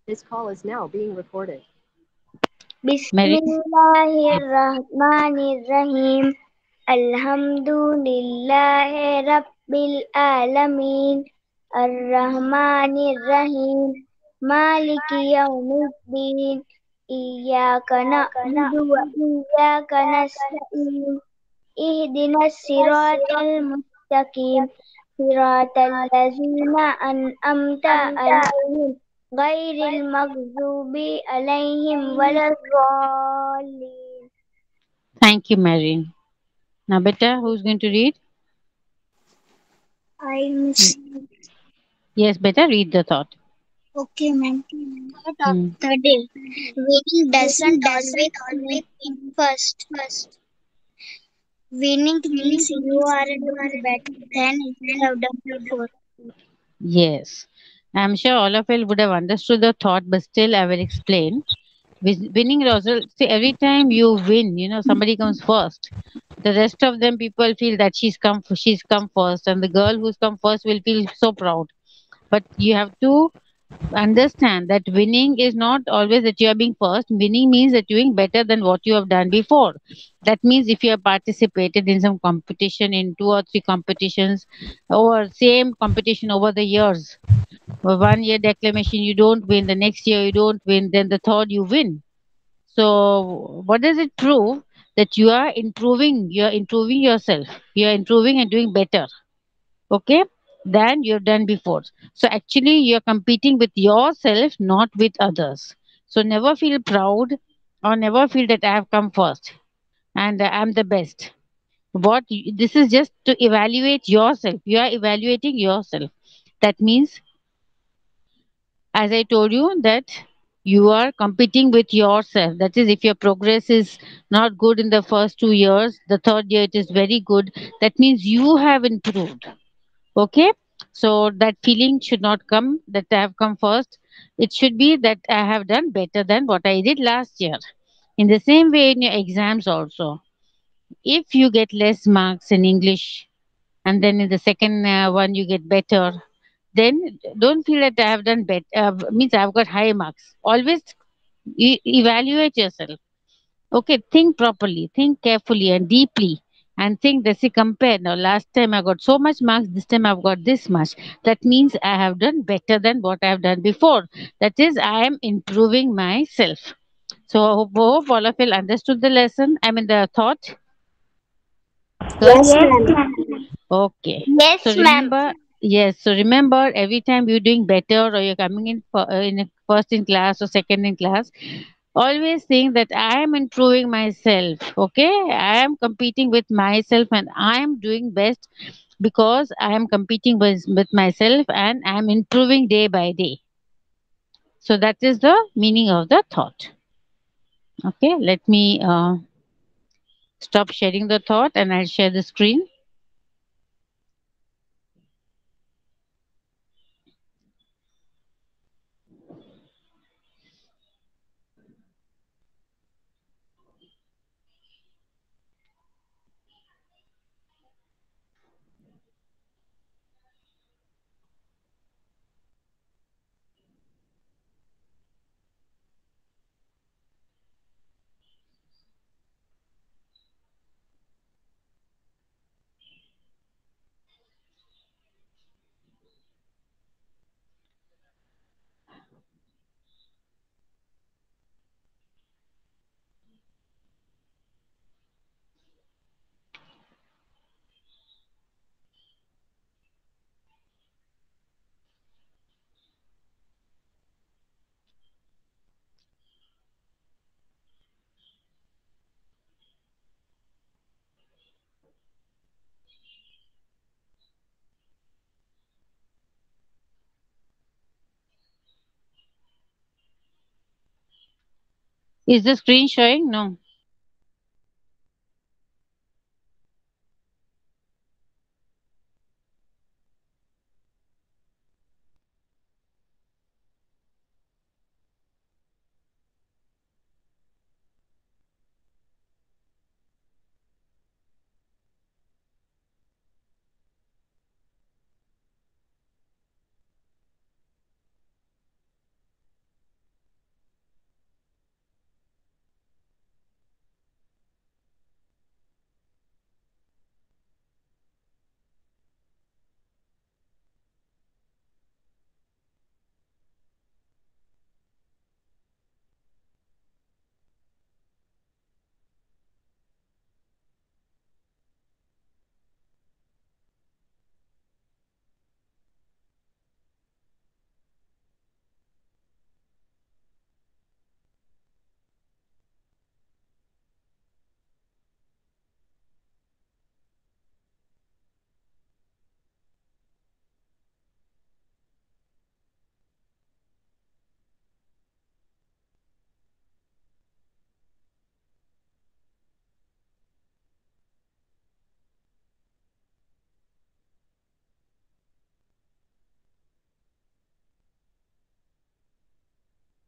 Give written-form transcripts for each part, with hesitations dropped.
This call is now being recorded. Mary? Bismillahirrahmanirrahim. Alhamdulillahi Rabbil Alamin. Ar-Rahmanir-Rahim. Maliki Yawmiddin. Iyyaka na'budu wa iyyaka nasta'in. Ihdinas siratal mustaqim. Siratal ladzina an'amta 'alaihim ghairil maghdubi 'alaihim waladdallin. Thank you, Mary. Now, beta, who's going to read? I Mm. miss. Yes, beta, read the thought. Okay, ma'am. Thought of Mm. the day. Winning doesn't always mean being first. Winning means you are doing better than you have done before. Yes. I'm sure all of you would have understood the thought, but still, I will explain. Winning results, see, every time you win, somebody comes first. The rest of them people feel that she's come first, and the girl who's come first will feel so proud. But you have to understand that winning is not always that you are being first. Winning means that you're doing better than what you have done before. That means if you have participated in some competition, in two or three competitions, or same competition over the years, 1 year declamation you don't win, the next year you don't win, then the third you win. So what does it prove? That you are improving yourself, you are improving and doing better, okay, than you've done before. So actually you're competing with yourself, not with others. So never feel proud, or never feel that I have come first and I'm the best. This is just to evaluate yourself. You are evaluating yourself. That means, as I told you, that you are competing with yourself. That is, if your progress is not good in the first 2 years, the third year it is very good. That means you have improved. Okay, so that feeling should not come that I have come first. It should be that I have done better than what I did last year. In the same way, in your exams also, if you get less marks in English and then in the second one you get better, then don't feel that I have done better, means I've got high marks. Always evaluate yourself. Okay, think properly, think carefully and deeply, and think that, see, compare. Now, last time I got so much marks, this time I've got this much. That means I have done better than what I have done before. That is, I am improving myself. So, I hope all of you understood the lesson. I mean, the thought, girls. Yes, Yes, ma'am. okay. So, Yes, ma'am. remember, yes, so remember every time you're doing better or you're coming in first in class or second in class, always think that I am improving myself. Okay, I am competing with myself and I am doing best because I am competing with myself and I am improving day by day. So that is the meaning of the thought. Okay, let me stop sharing the thought and I'll share the screen. Is the screen showing? No.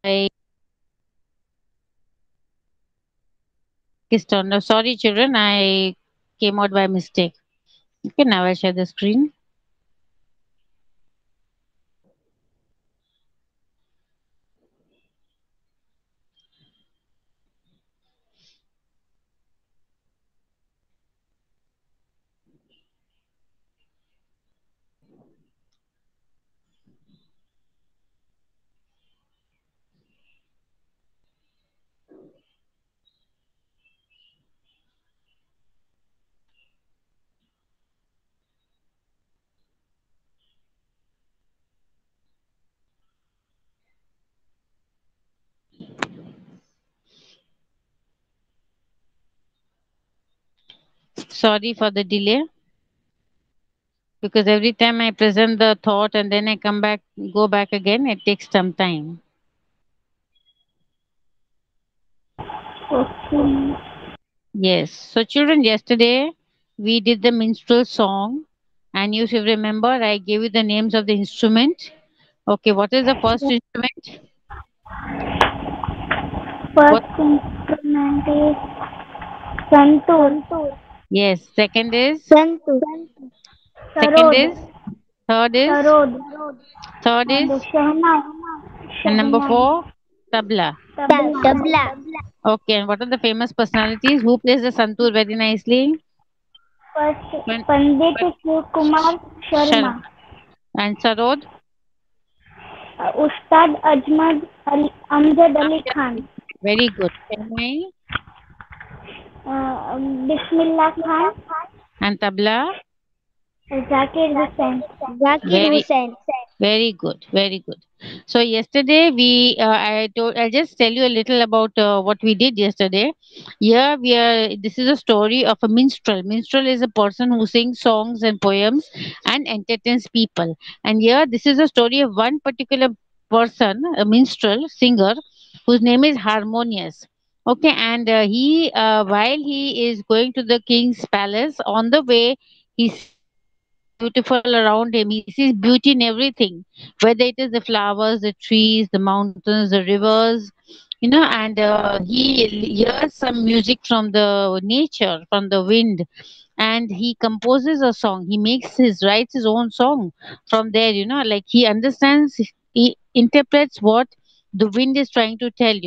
Mic is turned off. Sorry, children, I came out by mistake. Okay, now I'll share the screen. Sorry for the delay, because every time I present the thought and then I come back, go back again, it takes some time. Okay. Yes. So, children, yesterday we did the minstrel song, and you should remember I gave you the names of the instrument. Okay, what is the first instrument? What? First instrument is santur. Yes. Second is. Santur. Second Sarod. is. Third is. Sarod. Third And is. Shehnai. And number Shehnai. four, tabla. Tabla. Okay. And what are the famous personalities who plays the santoor very nicely? First, Pan- Pandit Shiv Kumar Sharma. Sharma. And Sarod. Ustad Ajmad Ali, Amjad Ali Khan. Very good. Chennai. Bismillah Khan. And tabla. Zakir Hussain. Very, very good, very good. So yesterday I'll just tell you a little about what we did yesterday. Here we are. This is a story of a minstrel. Minstrel is a person who sings songs and poems and entertains people. And here this is a story of one particular person, a minstrel singer, whose name is Harmonious. Okay, and while he is going to the king's palace, on the way he sees everything beautiful around him. He sees beauty in everything, whether it is the flowers, the trees, the mountains, the rivers, and he hears some music from the nature, from the wind, and he composes a song. He writes his own song from there, like he understands, he interprets what the wind is trying to tell,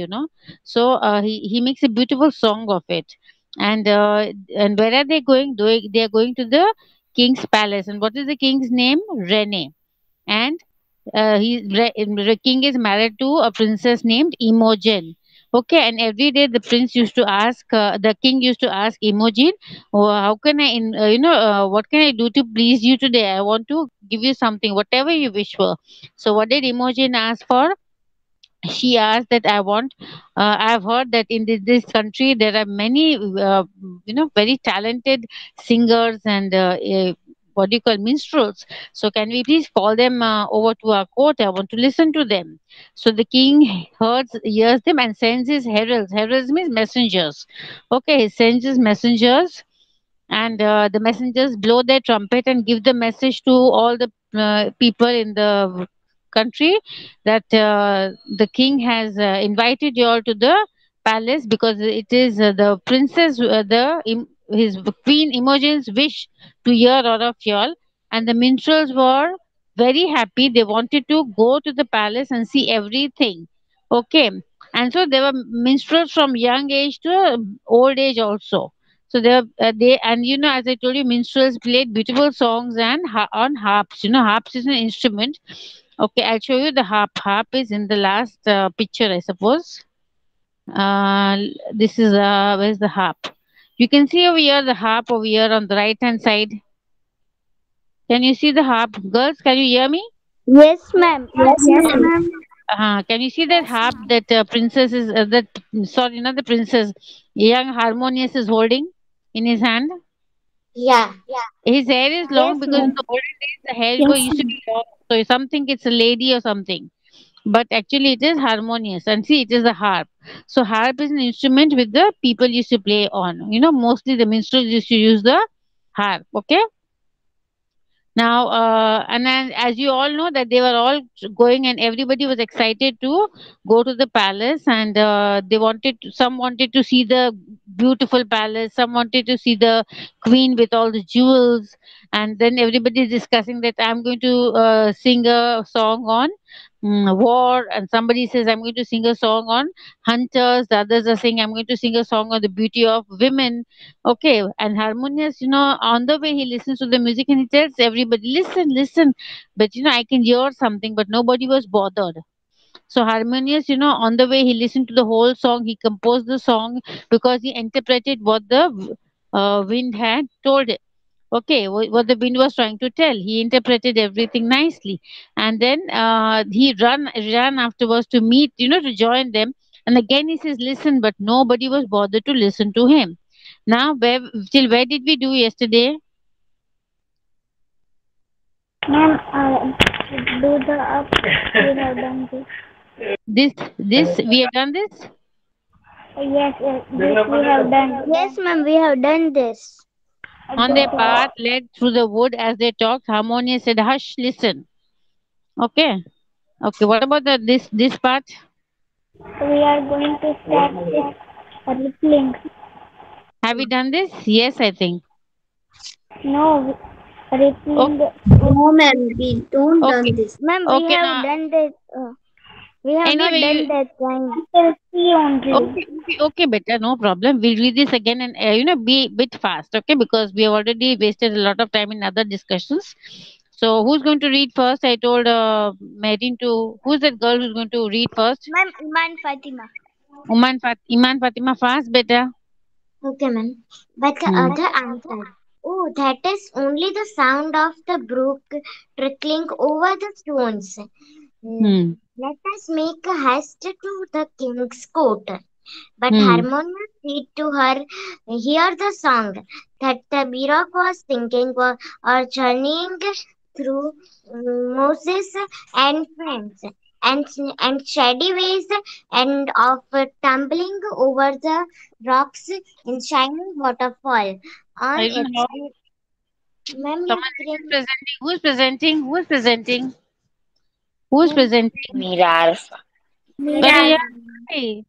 so he makes a beautiful song of it. And where are they going? They are going to the king's palace. And what is the king's name? Rene. And the king is married to a princess named Imogen. Okay, and every day the king used to ask Imogen, "Oh, how can I, what can I do to please you today? I want to give you something, whatever you wish for." So, what did Imogen ask for? She asked that I've heard that in this country there are many very talented singers and what do you call, minstrels. So can we please call them over to our court? I want to listen to them. So the king hears them and sends his heralds means messengers. Okay, he sends his messengers, and the messengers blow their trumpet and give the message to all the people in the country that the king has invited you all to the palace, because it is the princess his queen Imogen's wish to hear all of y'all. And the minstrels were very happy. They wanted to go to the palace and see everything. Okay, and so there were minstrels from young age to old age also. So they and as I told you, minstrels played beautiful songs and on harps. Harps is an instrument. Okay, I'll show you the harp. Harp is in the last picture, I suppose. This is where's the harp? You can see over here the harp over here on the right hand side. Can you see the harp, girls? Can you hear me? Yes, ma'am. Yes, ma'am. Can you see that harp that princess is that sorry, not the princess, young Harmonious is holding in his hand? Yeah. His hair is long, Yes, because in ma'am. the olden days the hair Yes, used to be long. So some think it's a lady or something. But actually it is Harmonious. And see, it is a harp. So harp is an instrument with the people used to play on. Mostly the minstrels used to use the harp. Okay. Now, and then, as you all know, that they were all going, and everybody was excited to go to the palace, and they wanted some wanted to see the beautiful palace, some wanted to see the queen with all the jewels, and then everybody is discussing that I'm going to sing a song on war, and somebody says I'm going to sing a song on hunters. The others are saying I'm going to sing a song on the beauty of women. Okay, and Harmonious, on the way he listens to the music and he tells everybody, listen, listen. But I can hear something, but nobody was bothered. So Harmonious, on the way he listened to the whole song. He composed the song because he interpreted what the wind had told it. Okay, what the wind was trying to tell. He interpreted everything nicely, and then he ran afterwards to meet, to join them. And again he says, listen, but nobody was bothered to listen to him. Now, till where did we do yesterday? Ma'am, do the up. We have done this. This we have done this Yes, yes, this we have done. Yes, ma'am, we have done this. on their path led through the wood as they talked. Harmonious said, "Hush, listen." Okay, okay. What about this part? We are going to start with rippling. Have we done this? Yes, I think. No, Okay, rippling. No, ma'am, we don't okay, done this. Ma'am, we okay. have Now, done this. We have not anyway, done that time. Till see only. okay, okay, okay, better, no problem. We'll read this again and be a bit fast, okay? Because we have already wasted a lot of time in other discussions. So, who's going to read first? I told Marine to. Who's that girl who's going to read first? Ma'am, Iman Fatima. Iman Fatima, fast, better. Okay, ma'am. But the Hmm. other answered, oh, that is only the sound of the brook trickling over the stones. Hmm. Hmm. Let us make a haste to the king's court. But Hmm. Harmonia said to her, hear the song that the Birok was singing or journeying through Moses and friends and, and shady ways and of tumbling over the rocks in shining waterfall on I don't its know. way. Ma'am, your Someone else is screen. presenting. Who's presenting? Who's presenting? Who's Ma'am, presenting? Mirar. Better, Mira. yeah. Hey.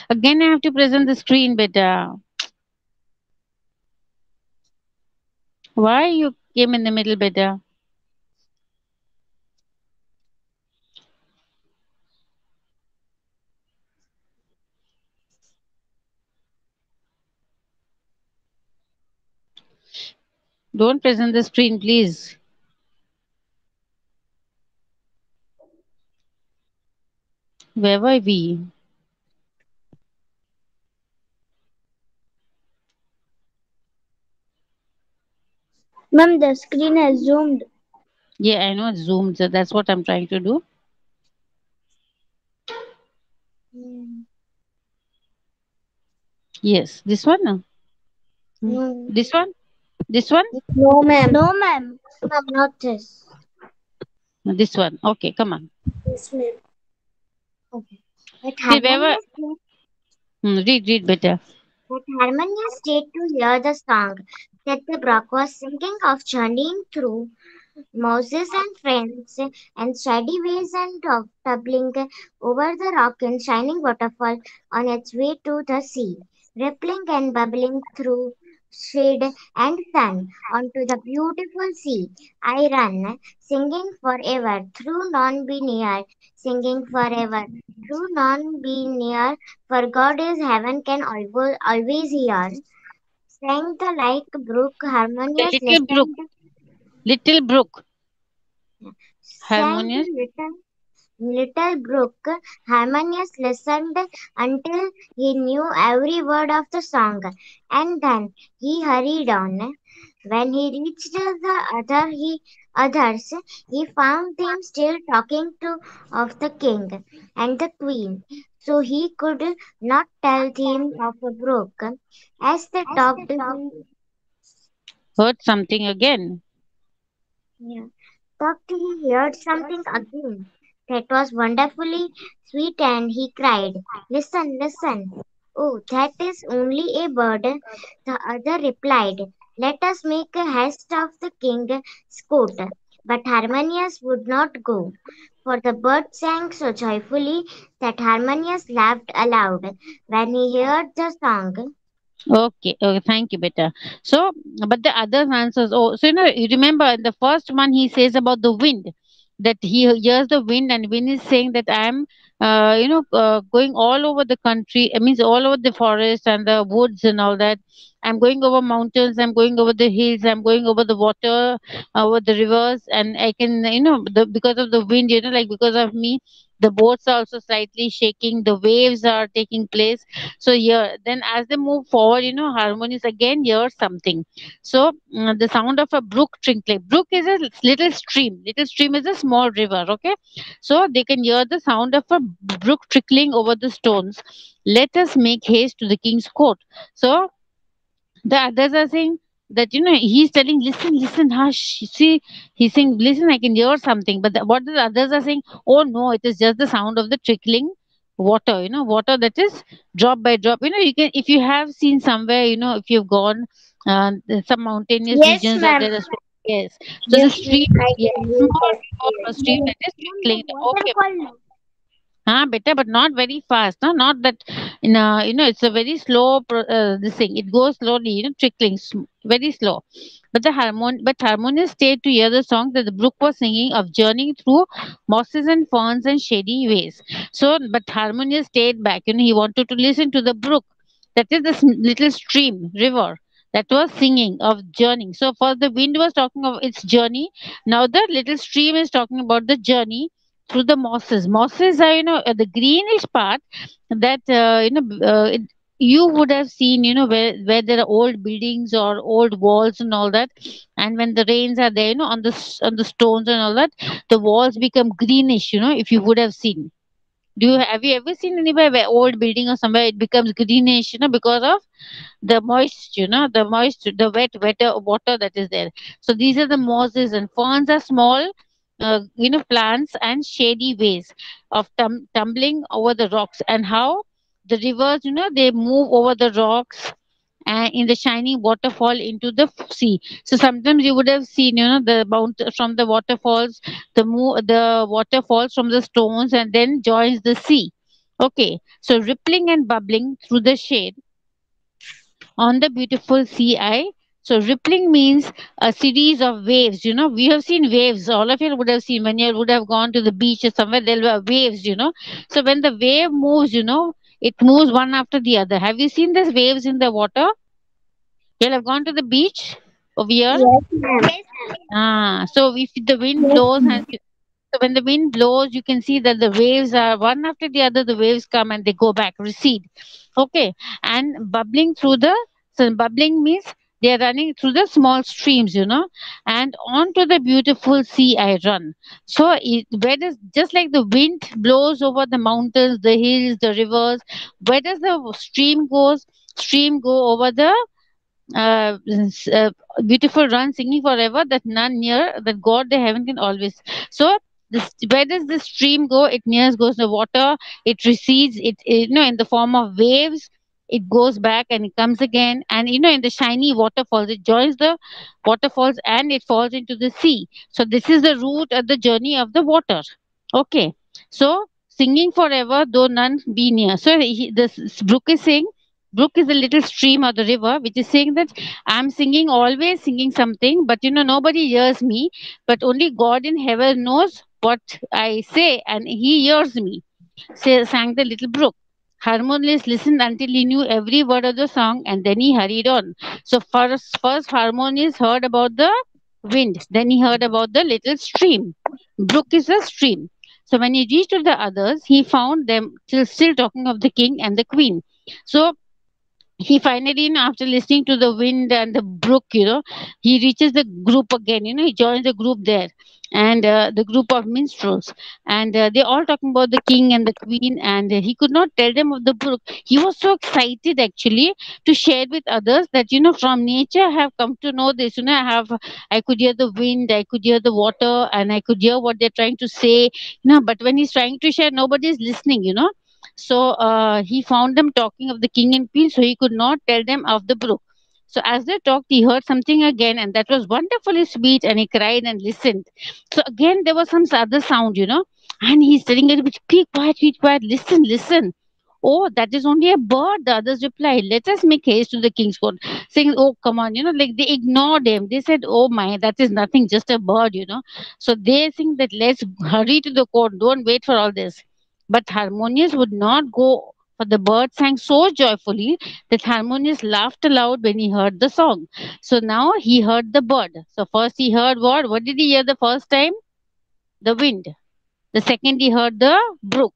Again, I have to present the screen, better. Why you came in the middle, better? Don't present the screen, please. Where were we? Ma'am, the screen has zoomed. Yeah, I know it's zoomed, so that's what I'm trying to do. Hmm. Yes, this one. No? No. This one? This one? No, ma'am. No, ma'am. Ma'am, not this. No, this one. Okay, come on. Yes, ma'am. Okay. But See, where were? Harmonia stayed, Read better. but Harmonia stayed to hear the song that the Brock was singing of journeying through Moses and friends and shady ways and of tumbling over the rock in shining waterfall on its way to the sea, rippling and bubbling through shade and sun onto the beautiful sea. I run, singing forever, through none be near, singing forever, through none be near, for God is heaven can always hear. Sang the like brook The harmonious little brook. listened, Little brook. sang the Harmonious. little brook, Harmonious listened until he knew every word of the song, and then he hurried on. When he reached others, he found them still talking of the king and the queen. So he could not tell them of a brook. As they talked, Heard something again. yeah, he heard something again that was wonderfully sweet, and he cried, listen, listen. Oh, that is only a bird. The other replied, Let us make a haste of the king's court. But Harmonius would not go, for the bird sang so joyfully that Harmonius laughed aloud when he heard the song. Okay, okay, thank you, beta. So, but the other answers, oh, so you remember in the first one he says about the wind, that he hears the wind, and wind is saying that I'm, going all over the country. It means all over the forest and the woods and all that. I'm going over mountains. I'm going over the hills. I'm going over the water, over the rivers, and I can, because of the wind, like because of me, the boats are also slightly shaking. The waves are taking place. So here, then as they move forward, harmonies again hear something. So the sound of a brook trickling. Brook is a little stream. Little stream is a small river. Okay, so they can hear the sound of a brook trickling over the stones. Let us make haste to the king's court. So the others are saying that he's telling, listen, listen, hush. See, he's saying, listen, I can hear something. But what the others are saying, oh no, it is just the sound of the trickling water. Water that is drop by drop. You can, if you have seen somewhere, if you've gone some mountainous Yes, regions, or ma'am. there is, yes, so the Yes, stream, I yeah, can small use that. river or stream Ma'am, that is the trickling. Okay, waterfall. better, but not very fast. No, not that. It's a very slow. This thing, it goes slowly. Trickling, very slow. But Harmonious stayed to hear the song that the brook was singing of journeying through mosses and ferns and shady ways. So, but Harmonious stayed back. He wanted to listen to the brook. That is the little stream, river that was singing of journeying. So, first the wind was talking of its journey. Now the little stream is talking about the journey through the mosses. Mosses are, the greenish part that, you would have seen, where there are old buildings or old walls and all that. And when the rains are there, on on the stones and all that, the walls become greenish, if you would have seen. Have you ever seen anywhere where old building or somewhere it becomes greenish, because of the wetter water that is there. So these are the mosses, and ferns are small, plants and shady ways of tumbling over the rocks. And how the rivers, they move over the rocks and in the shining waterfall into the sea. So sometimes you would have seen, the mount from the waterfalls, the waterfalls from the stones and then joins the sea. Okay, so rippling and bubbling through the shade on the beautiful sea eye. So rippling means a series of waves. We have seen waves. All of you would have seen when you would have gone to the beach or somewhere. There were waves. So when the wave moves, it moves one after the other. Have you seen these waves in the water? You'll have gone to the beach over here. Yes, ma'am. So if the wind Yes, blows ma'am. and so when the wind blows, you can see that the waves are one after the other. The waves come and they go back, recede. Okay, and bubbling through the, so bubbling means they are running through the small streams, and onto the beautiful sea I run. So where does, just like the wind blows over the mountains, the hills, the rivers, where does the stream goes? Stream go over the beautiful run singing forever that none near that God the heaven can always. So this, where does the stream go? It nears goes the water. It recedes. In the form of waves. It goes back and it comes again, and in the shiny waterfalls, it joins the waterfalls and it falls into the sea. So this is the route of the journey of the water. Okay, so singing forever though none be near. So this brook is saying, brook is a little stream or the river which is saying that I'm singing, always singing something, but nobody hears me, but only God in heaven knows what I say, and He hears me. Sang the little brook. Harmonious listened until he knew every word of the song, and then he hurried on. So first Harmonious heard about the wind, then he heard about the little stream. Brook is a stream. So when he reached to the others, he found them still talking of the king and the queen. So he finally, after listening to the wind and the brook, he reaches the group again. He joins the group there, and the group of minstrels, and they're all talking about the king and the queen, and he could not tell them of the brook. He was so excited actually to share with others that from nature I have come to know this. I could hear the wind, I could hear the water, and I could hear what they're trying to say. But when he's trying to share, nobody is listening. So he found them talking of the king and queen, so he could not tell them of the brook. So as they talked, he heard something again, and that was wonderfully sweet, and he cried and listened. So again, there was some other sound. And he's telling her, be quiet, listen, listen. Oh, that is only a bird, the others replied. Let us make haste to the king's court. Saying, oh, come on, like they ignored him. They said, oh my, that is nothing, just a bird. So they think that let's hurry to the court, don't wait for all this. But Harmonious would not go, for the bird sang so joyfully that Harmonious laughed aloud when he heard the song. So now he heard the bird. So first he heard what? What did he hear the first time? The wind. The second he heard the brook.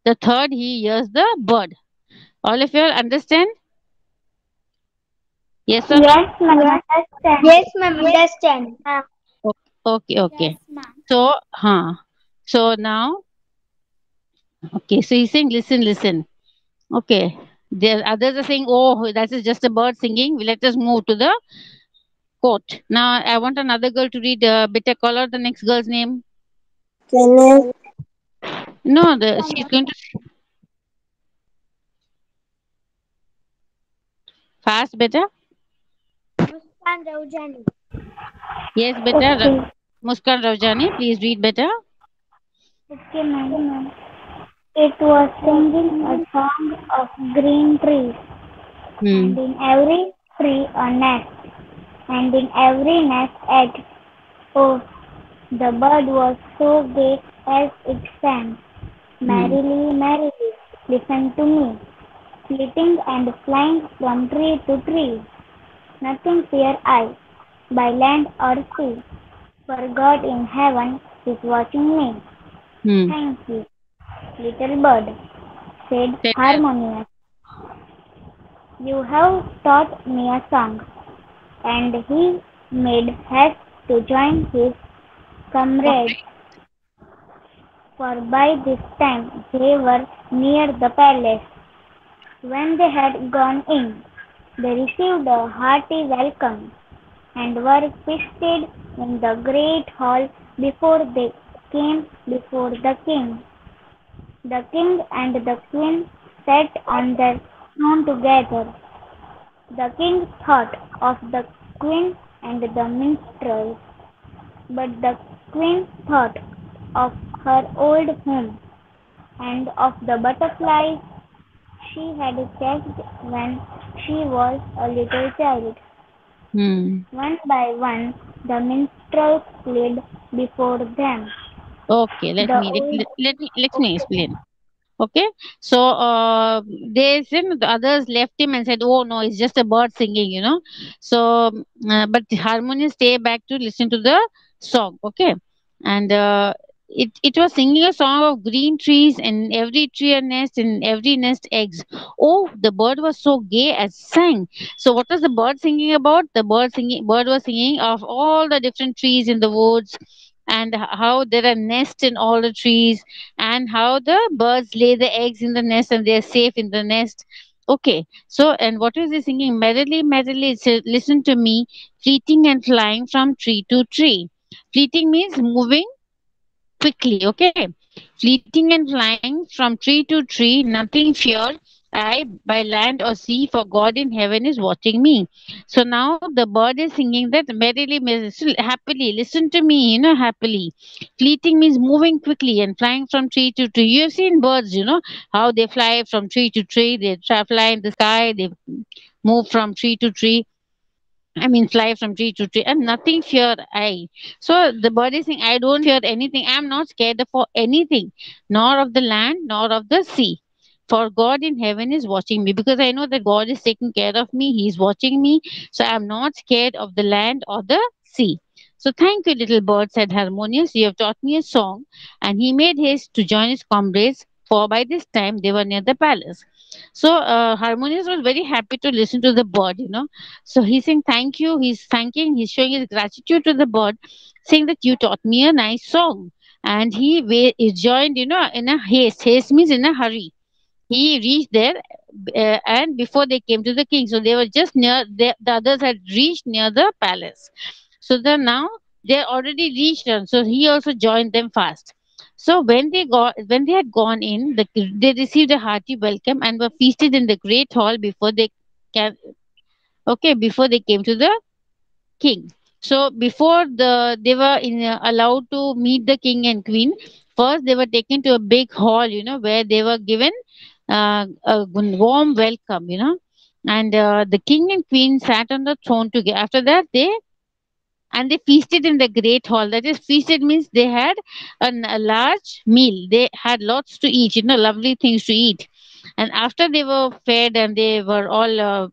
The third he hears the bird. All of you all understand? Yes or no? Yes, ma'am. Understand. Yes, ma'am. Understand. Okay, Yes, okay. ma'am. So now, okay, so he's saying, listen, listen. Okay. The others are saying, oh, that is just a bird singing. Let us move to the court. Now, I want another girl to read Bitter Color, the next girl's name. Can No, she's going to fast, better. Muskan Raujani. Yes, better. Okay. Muskan Ravjani, please read better. Okay, ma'am. It was singing a song of green trees, and Hmm. in every tree a nest, and in every nest egg. Oh, the bird was so gay as it sang. Hmm. Merrily, merrily, listen to me, flitting and flying from tree to tree. Nothing fear I, by land or sea, for God in heaven is watching me. Hmm. Thank you, little bird, said Said that. Harmonious. You have taught me a song. And he made haste to join his comrades, for by this time they were near the palace. When they had gone in, they received a hearty welcome, and were feasted in the great hall before they came before the king. The king and the queen sat on their throne together. The king thought of the queen and the minstrels, but the queen thought of her old home and of the butterflies she had catched when she was a little child. Hmm. One by one, the minstrels played before them. Okay, let The me old let me explain. Okay, so they said the others left him and said, "Oh no, it's just a bird singing." So, but Harmonious stay back to listen to the song. Okay, and it was singing a song of green trees, and every tree a nest, and every nest eggs. Oh, the bird was so gay as sang. So, what was the bird singing about? The bird was singing of all the different trees in the woods, and how there are nests in all the trees, and how the birds lay the eggs in the nest and they are safe in the nest. Okay, so and what is he singing? Merrily, merrily, listen to me, fleeting and flying from tree to tree. Fleeting means moving quickly. Okay, fleeting and flying from tree to tree, nothing fear I by land or sea, for God in heaven is watching me. So now the bird is singing that merrily, happily, listen to me, happily. Fleeting means moving quickly, and flying from tree to tree. You have seen birds, how they fly from tree to tree, they fly in the sky, they move from tree to tree. I mean, fly from tree to tree, and nothing fear I. So the bird is saying, I don't fear anything. I am not scared for anything, nor of the land, nor of the sea. For God in heaven is watching me, because I know that God is taking care of me. He is watching me. So I am not scared of the land or the sea. So thank you, little bird, said Harmonious. You have taught me a song. And he made haste to join his comrades, for by this time they were near the palace. So Harmonious was very happy to listen to the bird. So he's saying thank you. He's thanking, he's showing his gratitude to the bird, saying that you taught me a nice song. And he joined, in a haste. Haste means in a hurry. He reached there, and before they came to the king, so they were just near. The others had reached near the palace. So now they already reached, and so he also joined them fast. So when they had gone in, they received a hearty welcome and were feasted in the great hall before they can. Okay, before they came to the king. So before they were allowed to meet the king and queen, first they were taken to a big hall, where they were given a warm welcome, and the king and queen sat on the throne together. After that, they feasted in the great hall. That is, feasted means they had a large meal. They had lots to eat, lovely things to eat. And after they were fed and they were all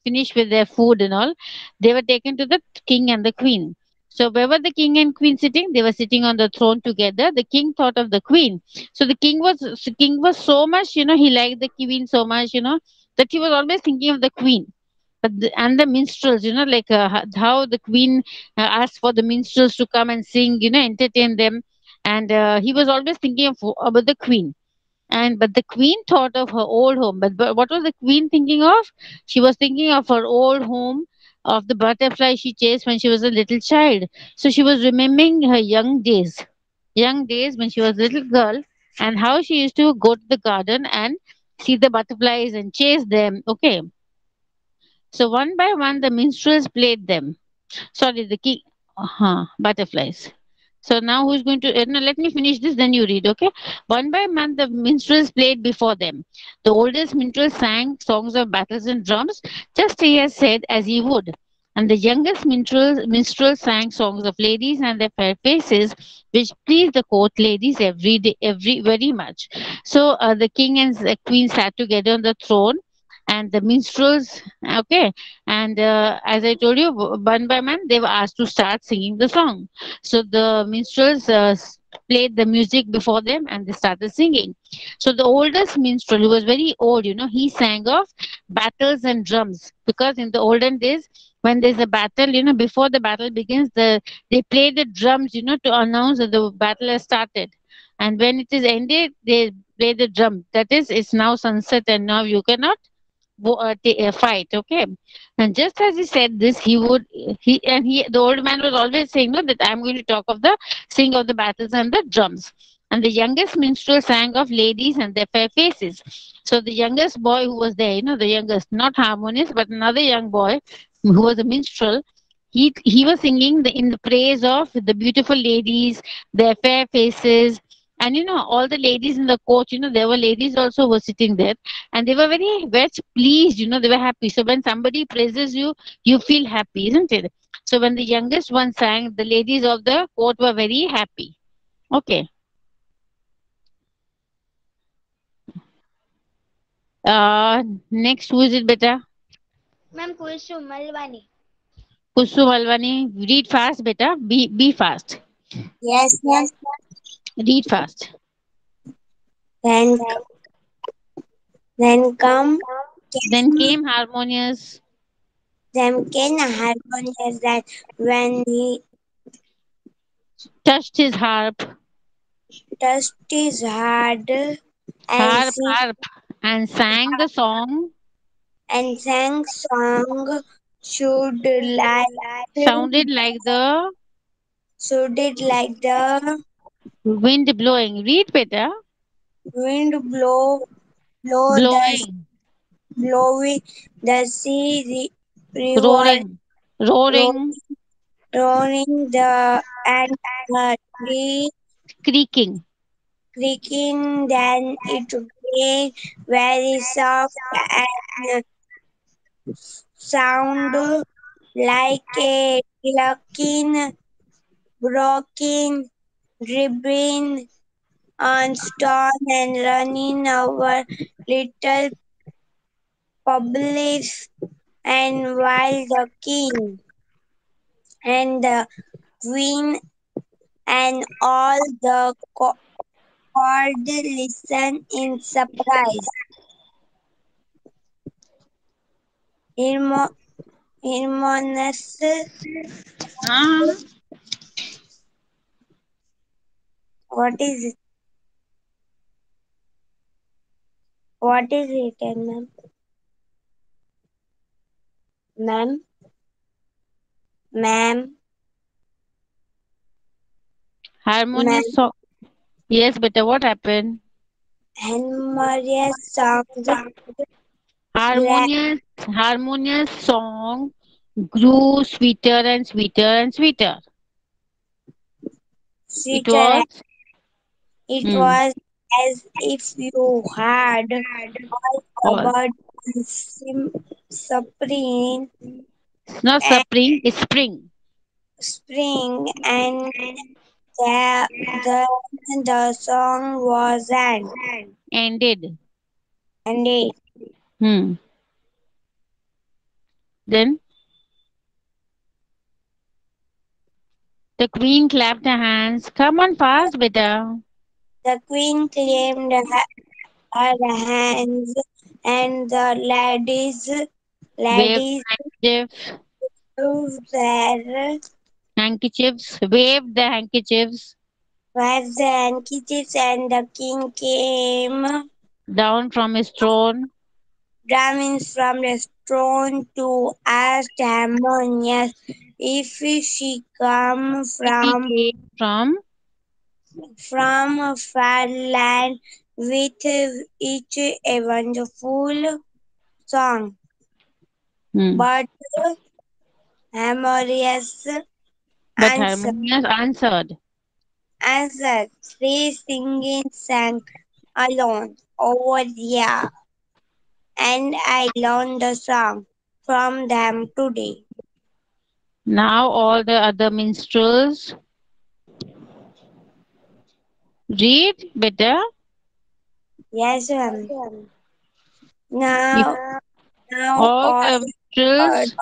finished with their food and all, they were taken to the king and the queen. So where were the king and queen sitting? They were sitting on the throne together. The king thought of the queen. So the king was so much, he liked the queen so much, that he was always thinking of the queen. And the minstrels, like how the queen asked for the minstrels to come and sing, entertain them. And he was always thinking about the queen. And but the queen thought of her old home. But what was the queen thinking of? She was thinking of her old home, of the butterfly she chased when she was a little child. So she was remembering her young days when she was a little girl, and how she used to go to the garden and see the butterflies and chase them. Okay, so one by one the minstrels played them. Sorry, the king. Butterflies. So now who's going to? No, let me finish this. Then you read. Okay. One by one, the minstrels played before them. The oldest minstrel sang songs of battles and drums, just as he had said as he would. And the youngest minstrel sang songs of ladies and their fair faces, which pleased the court ladies every day, every very much. So the king and the queen sat together on the throne, and the minstrels. Okay, and as I told you, one by one, they were asked to start singing the song. So the minstrels played the music before them and they started singing. So the oldest minstrel, who was very old, he sang of battles and drums, because in the olden days, when there's a battle, before the battle begins, they play the drums, to announce that the battle has started. And when it is ended, they play the drum. That is, it's now sunset and now you cannot fight. Okay, and just as he said this, the old man was always saying, no, that I'm going to talk of the sing of the battles and the drums. And the youngest minstrel sang of ladies and their fair faces. So the youngest boy who was there, the youngest, not harmonious, but another young boy who was a minstrel, he was singing in the praise of the beautiful ladies, their fair faces. And all the ladies in the court, there were ladies also were sitting there, and they were very much pleased, they were happy. So when somebody praises you, you feel happy, isn't it? So when the youngest one sang, the ladies of the court were very happy. Okay. Next, who is it, beta? Ma'am, Kulsum Malwani. Kusu Malwani. Read fast, beta. Be fast. Yes, ma'am. Read fast. Then, then come, Then came harmonious. then came harmonious that when he Touched his harp. touched his heart and Harp, sing harp. And sang the song. and sang song should like Sounded like the should it like the wind blowing. Read, beta. wind blow the Blowing. blowing the sea reward Roaring. Roaring. roaring the and the tree Creaking. creaking, then it became very soft and sound like a clucking, broken, dribbling on stone and running over little puddles. And while the king and the queen and all the court listened in surprise. Hermo- Hermonus, Ah, what is it? What is written, ma'am? Ma'am, ma'am, ma'am. harmonious song. Yes, beta. What happened? Harmonious songs la- Harmonious song grew sweeter and sweeter and sweeter. It sweeter. was It hmm, was as if you had all or covered in spring it's not and spring, it's spring. spring, and the the, the song was Ended. ended. Hmm. Then the queen clapped her hands. Come on fast, beta. The queen claimed her hands, and the Waved ladies handkerchiefs, moved their handkerchiefs, waved the handkerchiefs were the handkerchiefs, and the king came down from his throne. Brahmins from the throne to ask Harmonious if she come If he came from from a far land with each a wonderful song. hmm. But Harmonious But answered, Harmonious answered, answered, three singing sang alone over there, and I learned the song from them today. now all the other minstrels read better. Yes, If now, now all all the heard minstrels,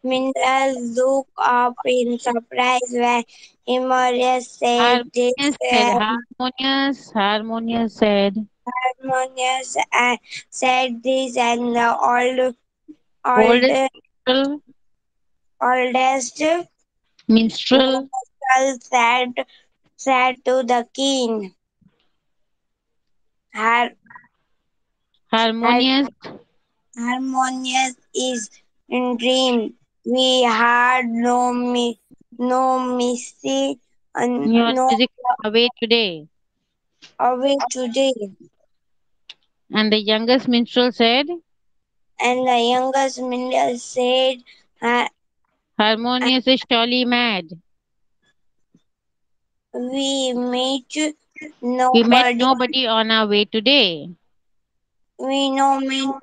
Minerals look up in surprise when Himalayas said this harmonious said, harmonious and said this and the old oldest minstrel, oldest minstrel, minstrel said to the king, Har, har, harmonious, harmonious is in dream. We had no missy and your no music away today. away today. And the youngest minstrel said, And the youngest minstrel said, "Ha- harmonious is surely mad. we meet We met nobody. nobody on our way today. We know meet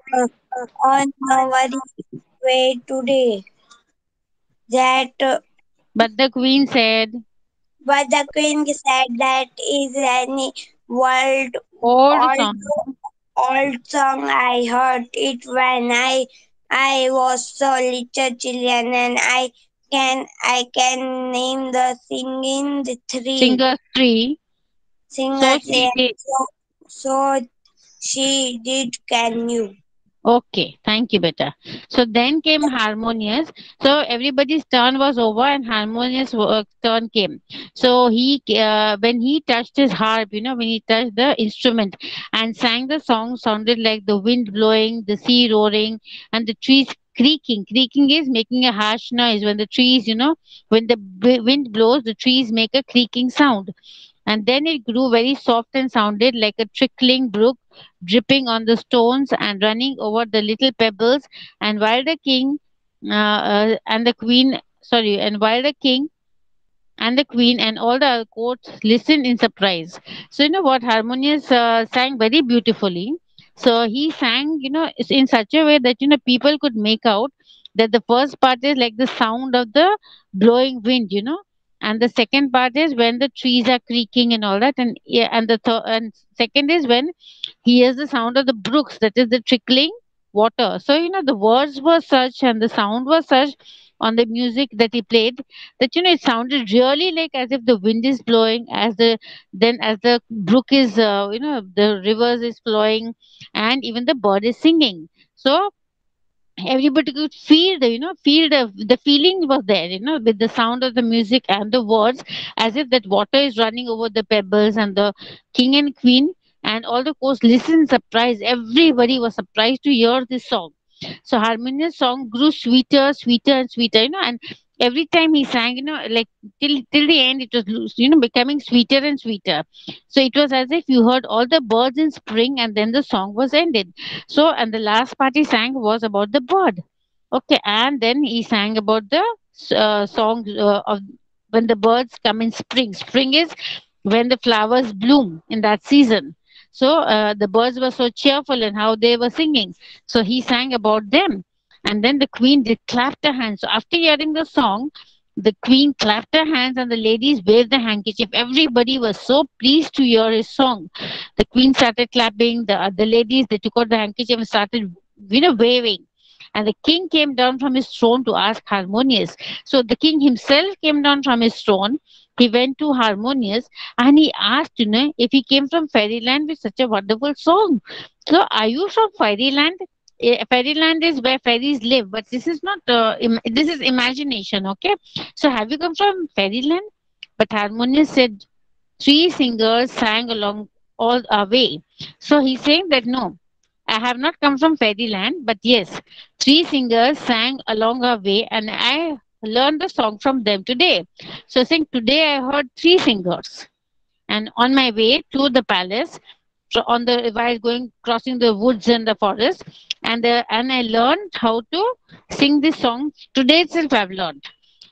on our way today. That, But the queen said, but the queen said that is any world old old song, old song. I heard it when I was so little children, and I can name the singing the three singer three. So singers. she did. So she did. Can you? Okay, thank you, beta. So then came Harmonious. So everybody's turn was over, and Harmonious turn came. So when he touched his harp, when he touched the instrument and sang the song, sounded like the wind blowing, the sea roaring, and the trees creaking. Creaking is making a harsh noise when the trees, when the wind blows, the trees make a creaking sound. And then it grew very soft and sounded like a trickling brook dripping on the stones and running over the little pebbles. And while the king and the queen, sorry, and while the king and the queen and all the other courts listened in surprise. So, you know what? Harmonious sang very beautifully. So, he sang, in such a way that, people could make out that the first part is like the sound of the blowing wind, and the second part is when the trees are creaking and all that. And, yeah, and and second is when he hears the sound of the brooks, that is the trickling water. So, the words were such and the sound was such on the music that he played that it sounded really like as if the wind is blowing as the brook is the rivers is flowing, and even the bird is singing. So everybody could feel the feeling was there, with the sound of the music and the words, as if that water is running over the pebbles. And the king and queen and all the coast listened surprised. Everybody was surprised to hear this song. So harmonious song grew sweeter, sweeter and sweeter, and Every time he sang, like till the end, it was becoming sweeter and sweeter. So it was as if you heard all the birds in spring, and then the song was ended. So, and the last part he sang was about the bird. Okay, and then he sang about the song of when the birds come in spring. Spring is when the flowers bloom in that season. So the birds were so cheerful and how they were singing. So he sang about them. And then the queen did clapped her hands. So after hearing the song, the queen clapped her hands and the ladies waved the handkerchief. Everybody was so pleased to hear his song. The queen started clapping. The ladies, they took out the handkerchief and started waving. And the king came down from his throne to ask Harmonious. So the king himself came down from his throne. He went to Harmonious and he asked, if he came from fairyland with such a wonderful song. So, are you from fairyland? Fairyland is where fairies live, but this is not. This is imagination, okay? So, have you come from fairyland? But Harmonious said three singers sang along all our way. So he's saying that no, I have not come from fairyland, but yes, three singers sang along our way, and I learned the song from them today. So saying today I heard three singers, and on my way to the palace, so on the while going crossing the woods and the forest, and I learned how to sing this song today itself. I've learned.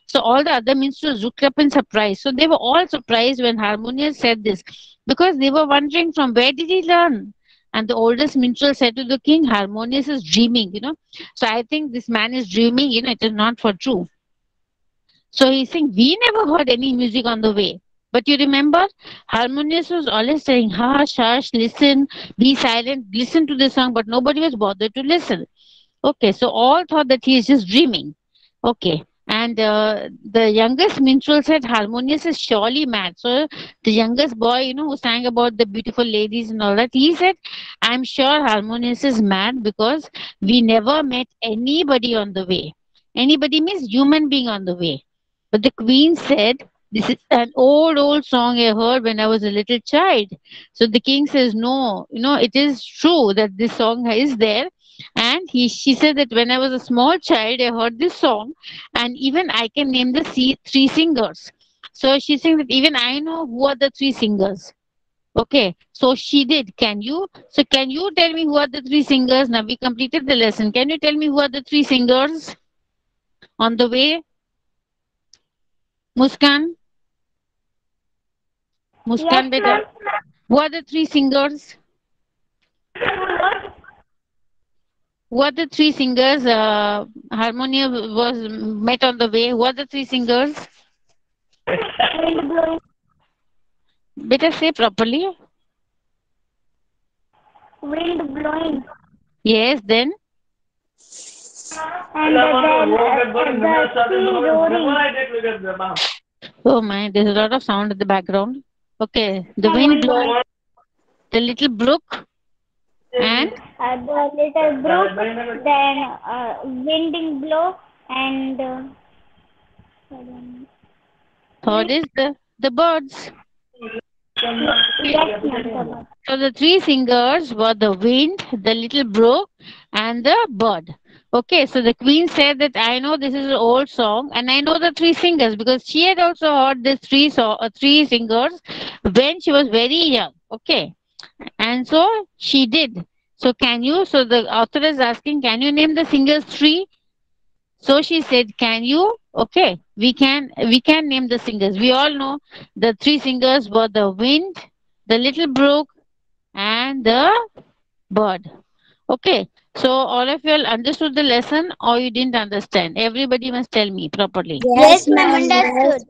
So all the other minstrels looked up in surprise. So they were all surprised when Harmonious said this because they were wondering from where did he learn. And the oldest minstrel said to the king, Harmonious is dreaming. So I think this man is dreaming. It is not for true. So he's saying, we never heard any music on the way. But you remember, Harmonious was always saying, hush, hush, listen, be silent, listen to the song, but nobody was bothered to listen. Okay, so all thought that he is just dreaming. Okay, and the youngest minstrel said Harmonious is surely mad. So the youngest boy, who sang about the beautiful ladies and all that, he said, I'm sure Harmonious is mad because we never met anybody on the way. Anybody means human being on the way. But the queen said, this is an old, old song I heard when I was a little child. So the king says, no, it is true that this song is there. And she said that when I was a small child, I heard this song, and even I can name the three singers. So she's saying that even I know who are the three singers. Okay, so she did. Can you tell me who are the three singers? Now we completed the lesson. Can you tell me who are the three singers on the way? Muskan, Yes, Muskan, beta. ma'am. Who are the three singers? Who are the three singers? Harmonia was met on the way. Who are the three singers? Wind blowing Better say properly. wind blowing Yes, then. and the sea roaring. Oh my, there's a lot of sound at the background. Okay, the And wind blowing, the little brook, and the little brook, then winding blow, and third is the birds. yes, ma'am. So the three singers were the wind, the little brook, and the bird. Okay, so the queen said that I know this is an old song, and I know the three singers because she had also heard these three singers when she was very young. Okay, and so she did. So can you? So the author is asking, can you name the singers three? So she said, can you? Okay, we can name the singers. We all know the three singers were the wind, the little brook, and the bird. Okay, so all of you all understood the lesson or you didn't understand? Everybody must tell me properly. Yes, ma'am, understood.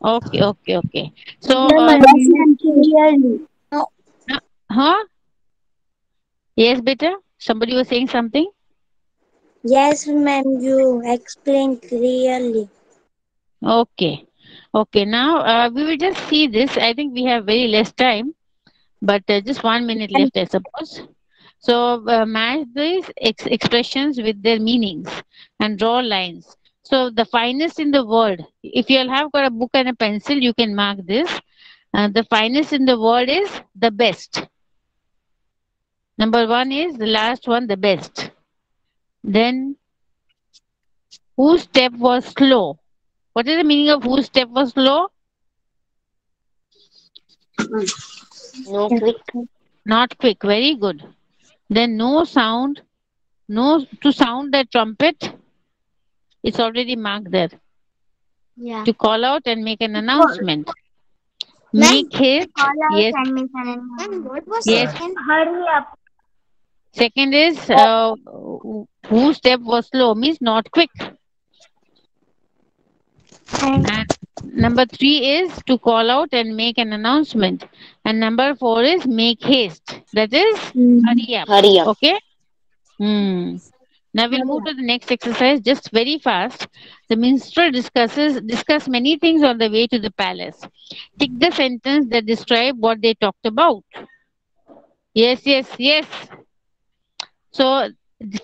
Okay, okay, okay. So, Yes, ma'am, clearly. huh? Yes, beta. Somebody was saying something. Yes, ma'am, you explained clearly. Okay, okay. Now we will just see this. I think we have very less time, but just 1 minute left, I suppose. So match these expressions with their meanings and draw lines. So the finest in the world. If you all have got a book and a pencil, you can mark this. The finest in the world is the best. Number one is the last one, the best. Then whose step was slow? What is the meaning of whose step was slow? No quick. Not quick. Very good. Then no sound. No to sound the trumpet. It's already marked there. Yeah. To call out and make an announcement. Ma'am, Make haste. call out Yes. and make an announcement. Ma'am, what was Yes. second? Hurry up. Second is whose step was slow means not quick. And number 3 is to call out and make an announcement. And number 4 is make haste. That is hurry up. Hurry up. Okay. Now we'll move to the next exercise just very fast. The minstrel discuss many things on the way to the palace. Tick the sentence that describe what they talked about. Yes, yes, yes. So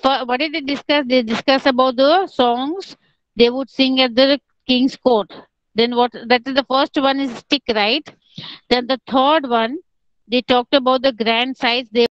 what did they discuss? They discuss about the songs they would sing at the king's court. Then what? That is the first one is stick, right? Then the third one, they talked about the grand sights they